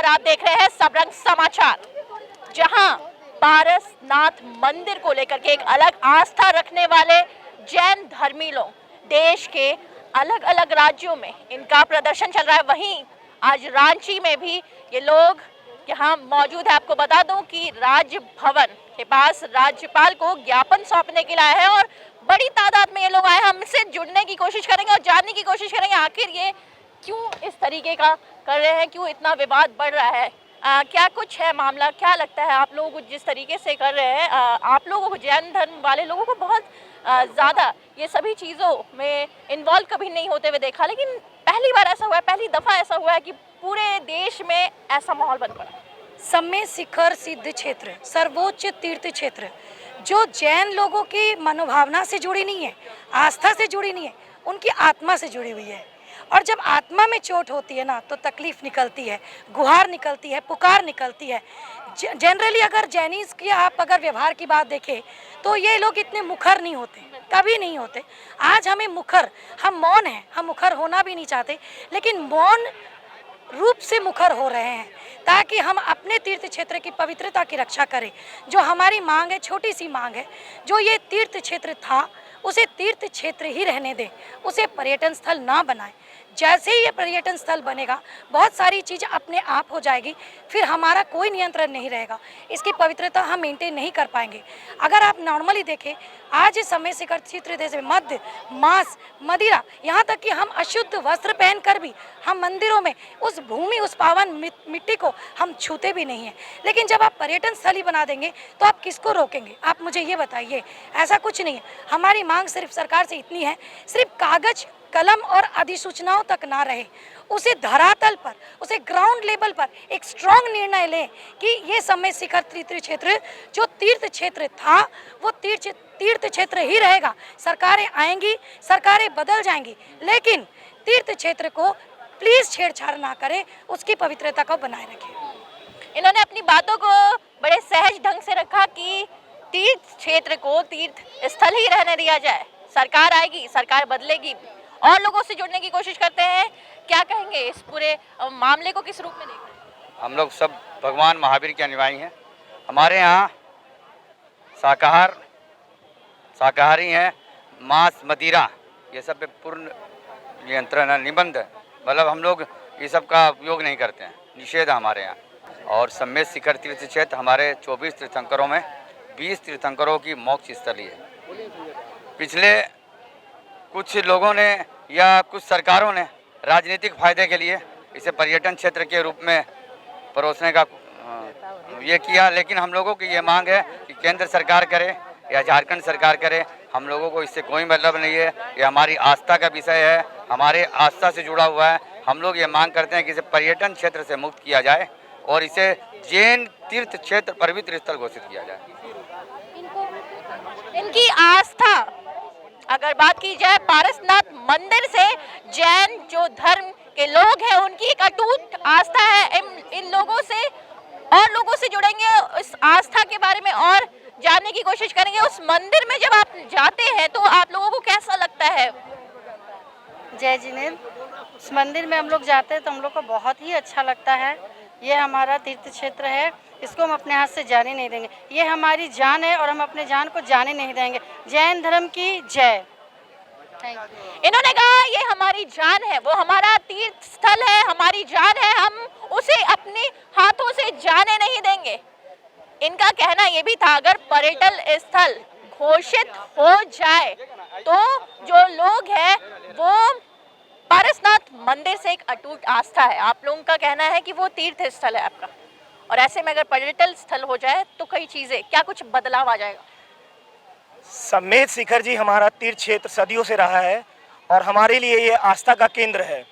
आप देख रहे हैं सबरंग समाचार, जहां पारसनाथ मंदिर को लेकर के एक अलग आस्था रखने वाले जैन धर्मी लोग देश के अलग अलग राज्यों में इनका प्रदर्शन चल रहा है। वहीं आज रांची में भी ये लोग यहाँ मौजूद है। आपको बता दूं कि राजभवन के पास राज्यपाल को ज्ञापन सौंपने के लिए आए हैं और बड़ी तादाद में ये लोग आए हैं। हमसे जुड़ने की कोशिश करेंगे और जानने की कोशिश करेंगे आखिर ये क्यों इस तरीके का कर रहे हैं, क्यों इतना विवाद बढ़ रहा है, क्या कुछ है मामला, क्या लगता है आप लोगों को जिस तरीके से कर रहे हैं। आप लोगों को, जैन धर्म वाले लोगों को बहुत ज़्यादा ये सभी चीज़ों में इन्वॉल्व कभी नहीं होते हुए देखा, लेकिन पहली बार ऐसा हुआ है, पहली दफ़ा ऐसा हुआ है कि पूरे देश में ऐसा माहौल बन पड़ा। सम्य शिखर सिद्ध क्षेत्र, सर्वोच्च तीर्थ क्षेत्र, जो जैन लोगों की मनोभावना से जुड़ी नहीं है, आस्था से जुड़ी नहीं है, उनकी आत्मा से जुड़ी हुई है। और जब आत्मा में चोट होती है ना, तो तकलीफ निकलती है, गुहार निकलती है, पुकार निकलती है। जनरली अगर जैनीज की आप अगर व्यवहार की बात देखें तो ये लोग इतने मुखर नहीं होते, कभी नहीं होते। आज हमें मुखर, हम मौन हैं, हम मुखर होना भी नहीं चाहते, लेकिन मौन रूप से मुखर हो रहे हैं ताकि हम अपने तीर्थ क्षेत्र की पवित्रता की रक्षा करें। जो हमारी मांग है, छोटी सी मांग है, जो ये तीर्थ क्षेत्र था उसे तीर्थ क्षेत्र ही रहने दें, उसे पर्यटन स्थल ना बनाएं। जैसे ही ये पर्यटन स्थल बनेगा बहुत सारी चीज़ अपने आप हो जाएगी, फिर हमारा कोई नियंत्रण नहीं रहेगा, इसकी पवित्रता हम मेंटेन नहीं कर पाएंगे। अगर आप नॉर्मली देखें, आज इस समय शिखर क्षेत्र देश में मद्य, मांस, मदिरा, यहाँ तक कि हम अशुद्ध वस्त्र पहनकर भी हम मंदिरों में उस भूमि, उस पावन मिट्टी को हम छूते भी नहीं हैं। लेकिन जब आप पर्यटन स्थल ही बना देंगे तो आप किसको रोकेंगे? आप मुझे ये बताइए। ऐसा कुछ नहीं है। हमारी मांग सिर्फ सरकार से इतनी है, सिर्फ कागज कलम और अधिसूचनाओं तक ना रहे, उसे धरातल पर, उसे ग्राउंड लेवल पर एक स्ट्रॉन्ग निर्णय लें कि ये समय शिखर तीर्थ क्षेत्र जो तीर्थ क्षेत्र था वो तीर्थ क्षेत्र ही रहेगा। सरकारें आएंगी, सरकारें बदल जाएंगी, लेकिन तीर्थ क्षेत्र को प्लीज छेड़छाड़ ना करें, उसकी पवित्रता को बनाए रखें। इन्होंने अपनी बातों को बड़े सहज ढंग से रखा कि तीर्थ क्षेत्र को तीर्थ स्थल ही रहने दिया जाए। सरकार आएगी, सरकार बदलेगी। और लोगों से जुड़ने की कोशिश करते हैं, क्या कहेंगे इस पूरे मामले को किस रूप में देख रहे हैं? हम लोग सब भगवान महावीर के अनुयायी हैं। हमारे यहाँ शाकाहारी हैं, मांस, मदिरा ये सब पे पूर्ण नियंत्रण है, निबंध है। मतलब हम लोग ये सब का उपयोग नहीं करते हैं, निषेध है हमारे यहाँ। और सम्य शिखर तीर्थ क्षेत्र हमारे 24 तीर्थंकरों में 20 तीर्थंकरों की मोक्ष स्थली है। पिछले कुछ लोगों ने या कुछ सरकारों ने राजनीतिक फायदे के लिए इसे पर्यटन क्षेत्र के रूप में परोसने का ये किया, लेकिन हम लोगों की ये मांग है कि केंद्र सरकार करे या झारखंड सरकार करे, हम लोगों को इससे कोई मतलब नहीं है। ये हमारी आस्था का विषय है, हमारे आस्था से जुड़ा हुआ है। हम लोग ये मांग करते हैं कि इसे पर्यटन क्षेत्र से मुक्त किया जाए और इसे जैन तीर्थ क्षेत्र पवित्र स्थल घोषित किया जाए। इनकी आस्था अगर बात की जाए, पारसनाथ मंदिर से जैन जो धर्म के लोग हैं उनकी एक अटूट आस्था है। इन लोगों से और लोगों से जुड़ेंगे, इस आस्था के बारे में और जानने की कोशिश करेंगे। उस मंदिर में जब आप जाते हैं तो आप लोगों को कैसा लगता है? जय जिनेंद्र, उस मंदिर में हम लोग जाते हैं तो हम लोग को बहुत ही अच्छा लगता है। ये हमारा तीर्थ क्षेत्र है, इसको हम अपने हाथ से जाने नहीं देंगे। ये हमारी जान है और हम अपने जान को जाने नहीं देंगे। जैन धर्म की जय। इन्होंने कहा ये हमारी जान है, वो हमारा तीर्थ स्थल है, हमारी जान है, हम उसे अपने हाथों से जाने नहीं देंगे। इनका कहना ये भी था अगर पर्यटन स्थल घोषित हो जाए तो जो लोग हैं वो पारसनाथ मंदिर से एक अटूट आस्था है। आप लोगों का कहना है कि वो तीर्थ स्थल है आपका, और ऐसे में अगर पर्यटन स्थल हो जाए तो कई चीजें, क्या कुछ बदलाव आ जाएगा? सम्मेद शिखर जी हमारा तीर्थ क्षेत्र सदियों से रहा है और हमारे लिए ये आस्था का केंद्र है।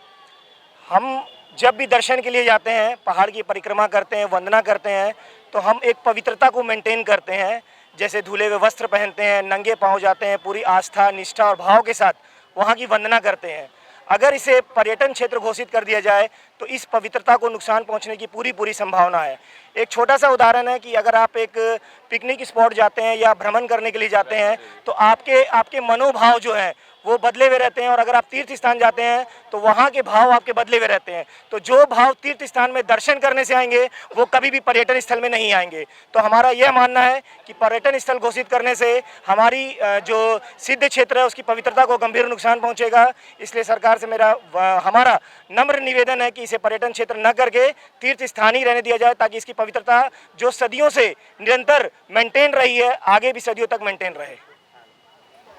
हम जब भी दर्शन के लिए जाते हैं, पहाड़ की परिक्रमा करते हैं, वंदना करते हैं, तो हम एक पवित्रता को मेंटेन करते हैं। जैसे धुले हुए वस्त्र पहनते हैं, नंगे पाँव जाते हैं, पूरी आस्था, निष्ठा और भाव के साथ वहाँ की वंदना करते हैं। अगर इसे पर्यटन क्षेत्र घोषित कर दिया जाए तो इस पवित्रता को नुकसान पहुंचने की पूरी संभावना है। एक छोटा सा उदाहरण है कि अगर आप एक पिकनिक स्पॉट जाते हैं या भ्रमण करने के लिए जाते हैं तो आपके मनोभाव जो है वो बदले हुए रहते हैं, और अगर आप तीर्थ स्थान जाते हैं तो वहाँ के भाव आपके बदले हुए रहते हैं। तो जो भाव तीर्थ स्थान में दर्शन करने से आएंगे वो कभी भी पर्यटन स्थल में नहीं आएंगे। तो हमारा यह मानना है कि पर्यटन स्थल घोषित करने से हमारी जो सिद्ध क्षेत्र है उसकी पवित्रता को गंभीर नुकसान पहुँचेगा। इसलिए सरकार से हमारा नम्र निवेदन है कि इसे पर्यटन क्षेत्र न करके तीर्थ स्थान ही रहने दिया जाए, ताकि इसकी पवित्रता जो सदियों से निरंतर मेंटेन रही है आगे भी सदियों तक मेंटेन रहे।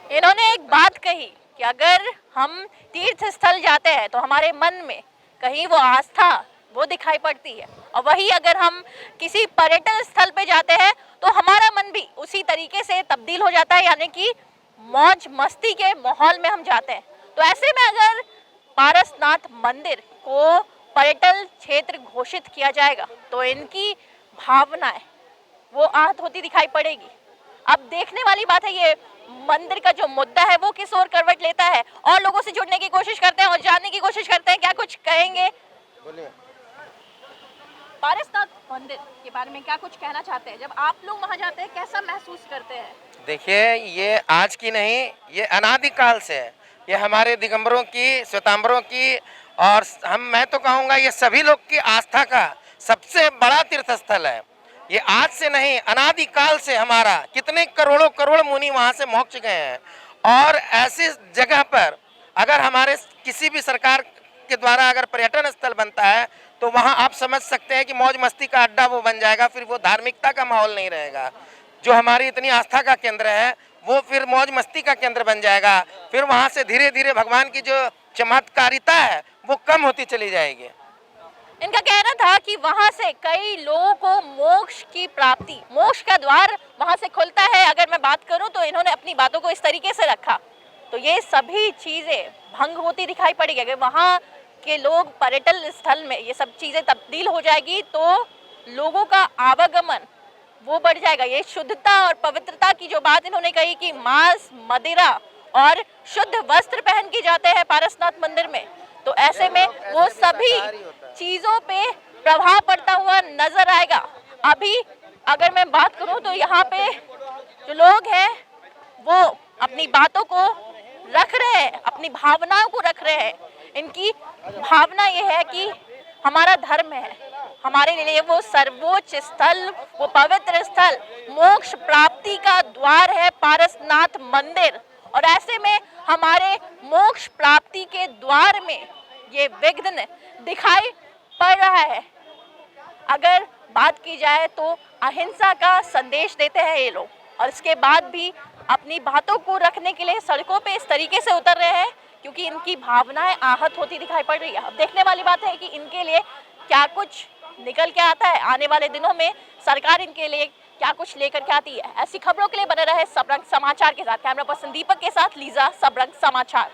इन्होंने एक बात कही कि अगर हम तीर्थ स्थल जाते हैं तो हमारे मन में कहीं वो आस्था वो दिखाई पड़ती है, और वही अगर हम किसी पर्यटन स्थल पे जाते हैं तो हमारा मन भी उसी तरीके से तब्दील हो जाता है, यानी कि मौज मस्ती के माहौल में हम जाते हैं। तो ऐसे में अगर पारसनाथ मंदिर को पर्यटन क्षेत्र घोषित किया जाएगा तो इनकी भावनाएं वो आहत होती दिखाई पड़ेगी। अब देखने वाली बात है ये मंदिर का जो मुद्दा है वो किस ओर करवट लेता है, और लोगों से जुड़ने की कोशिश करते हैं और जानने की कोशिश करते हैं। क्या कुछ कहेंगे? बोलिए। पारसनाथ मंदिर के बारे में क्या कुछ कहना चाहते हैं? जब आप लोग वहां जाते हैं कैसा महसूस करते हैं? देखिए, ये आज की नहीं, ये अनादिकाल से है। ये हमारे दिगंबरों की, श्वेतांबरों की, और मैं तो कहूँगा ये सभी लोग की आस्था का सबसे बड़ा तीर्थ स्थल है। ये आज से नहीं, अनादिकाल से हमारा कितने करोड़ों करोड़ मुनि वहाँ से मोक्ष गए हैं। और ऐसी जगह पर अगर हमारे किसी भी सरकार के द्वारा अगर पर्यटन स्थल बनता है तो वहाँ आप समझ सकते हैं कि मौज मस्ती का अड्डा वो बन जाएगा, फिर वो धार्मिकता का माहौल नहीं रहेगा। जो हमारी इतनी आस्था का केंद्र है वो फिर मौज मस्ती का केंद्र बन जाएगा। फिर वहाँ से धीरे धीरे भगवान की जो चमत्कारिता है वो कम होती चली जाएगी। इनका कहना था कि वहां से कई लोगों को मोक्ष की प्राप्ति, मोक्ष का द्वार वहां से खुलता है। अगर मैं बात करूं तो इन्होंने अपनी बातों को इस तरीके से रखा, तो ये सभी चीजें भंग होती दिखाई पड़ेगी। अगर वहां के लोग पर्यटन स्थल में ये सब चीजें तब्दील हो जाएगी तो लोगों का आवागमन वो बढ़ जाएगा। ये शुद्धता और पवित्रता की जो बात इन्होंने कही कि मांस, मदिरा और शुद्ध वस्त्र पहन के जाते हैं पारसनाथ मंदिर में, तो ऐसे में वो सभी चीजों पे प्रभाव पड़ता हुआ नजर आएगा। अभी अगर मैं बात करूं तो यहाँ पे जो लोग हैं वो अपनी बातों को रख रहे हैं, अपनी भावनाओं को रख रहे हैं। इनकी भावना ये है कि हमारा धर्म है, हमारे लिए वो सर्वोच्च स्थल, वो पवित्र स्थल, मोक्ष प्राप्ति का द्वार है पारसनाथ मंदिर। और ऐसे में हमारे मोक्ष प्राप्ति के द्वार में ये विघ्न दिखाई पड़ रहा है। अगर बात की जाए तो अहिंसा का संदेश देते हैं ये लोग, और इसके बाद भी अपनी बातों को रखने के लिए सड़कों पे इस तरीके से उतर रहे हैं क्योंकि इनकी भावनाएं आहत होती दिखाई पड़ रही है। अब देखने वाली बात है कि इनके लिए क्या कुछ निकल के आता है, आने वाले दिनों में सरकार इनके लिए क्या कुछ लेकर के आती है। ऐसी खबरों के लिए बने रहे सबरंग समाचार के साथ। कैमरा पर्सन दीपक के साथ लीजा, सबरंग समाचार।